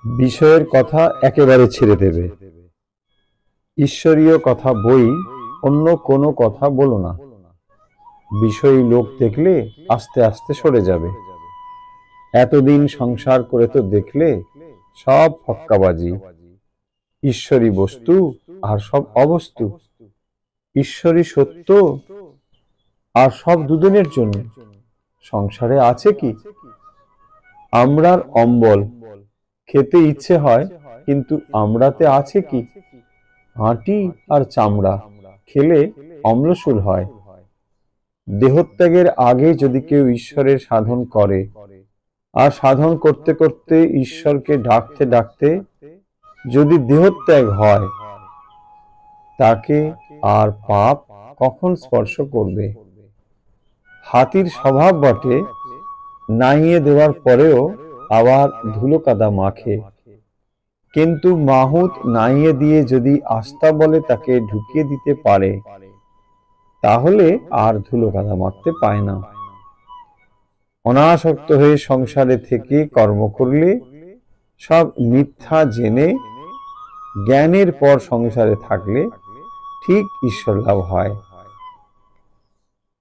বিষয়ের কথা একেবারে ছেড়ে দেবে। ঈশ্বরীয় কথা বই, অন্য কোনো কথা বলো না। বিষয়ী লোক দেখলে আস্তে আস্তে সরে যাবে। এতদিন সংসার করে তো দেখলে সব ফক্কাবাজি। ঈশ্বরী বস্তু আর সব অবস্তু। ঈশ্বরী সত্য আর সব দুদিনের জন্য। সংসারে আছে কি? আমরার অম্বল, খেতে ইচ্ছে হয়, কিন্তু আমরাতে আছে কি? হাঁটি আর চামড়া, খেলে অম্লশূল হয়। দেহত্যাগের আগে যদি কেউ ঈশ্বরের সাধন করে, আর সাধন করতে করতে ঈশ্বরকে ডাকতে ডাকতে যদি দেহত্যাগ হয়, তাকে আর পাপ কখন স্পর্শ করবে? হাতির স্বভাব বটে, নাইয়ে দেওয়ার পরেও আবার ধুলো কাদা মাখে, কিন্তু মাহুত নাইয়ে দিয়ে যদি আস্থা বলে তাকে ঢুকিয়ে দিতে পারে, তাহলে আর ধুলো কাদা মাখতে পায় না। অনাসক্ত হয়ে সংসারে থেকে কর্ম করলে সব মিথ্যা জেনে জ্ঞানের পর সংসারে থাকলে ঠিক ঈশ্বর লাভ হয়।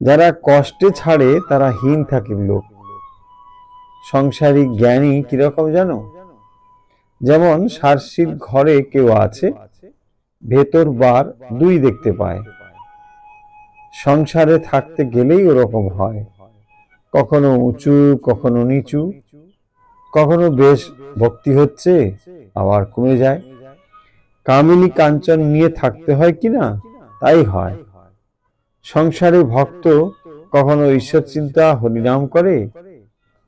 যারা কষ্টে ছাড়ে তারা হীন থাকে লোক। সংসারিক জ্ঞানী কিরকম জানো? যেমন সার্সির ঘরে কেউ আছে, ভেতর বার দুই দেখতে পায়। সংসারে থাকতে গেলেই ওরকম হয়, কখনো উঁচু কখনো নিচু, কখনো বেশ ভক্তি হচ্ছে আবার কমে যায়। কামিনী কাঞ্চন নিয়ে থাকতে হয় কিনা, তাই হয়। সংসারে ভক্ত কখনো ঈশ্বর চিন্তা হরিনাম করে,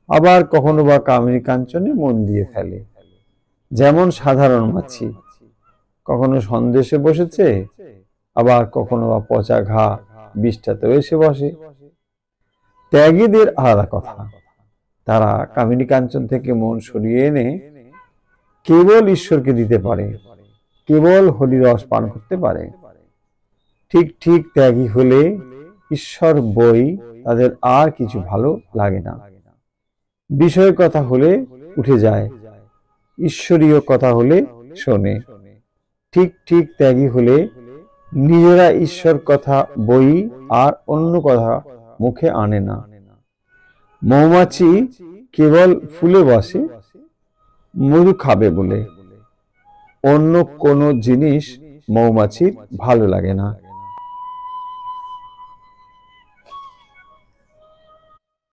আবার কখনো বা কামিনী কাঞ্চনে মন দিয়ে ফেলে। যেমন সাধারণ মাছি, কখনো সন্দেশে বসেছে, আবার কখনো বা পচা ঘা বিষ্ঠাতেও এসে বসে। ত্যাগীদের আলাদা কথা, তারা কামিনী কাঞ্চন থেকে মন সরিয়ে এনে কেবল ঈশ্বরকে দিতে পারে, কেবল হরিরস পান করতে পারে। ঠিক ঠিক ত্যাগী হলে ঈশ্বর বই তাদের আর কিছু ভালো লাগে না। বিষয়ের কথা হলে উঠে যায়, ঈশ্বরীয় কথা হলে শোনে। ঠিক ঠিক ত্যাগী হলে নিজেরা ঈশ্বর কথা বই আর অন্য কথা মুখে আনে না। মৌমাছি কেবল ফুলে বসে মধু খাবে বলে, অন্য কোনো জিনিস মৌমাছির ভালো লাগে না।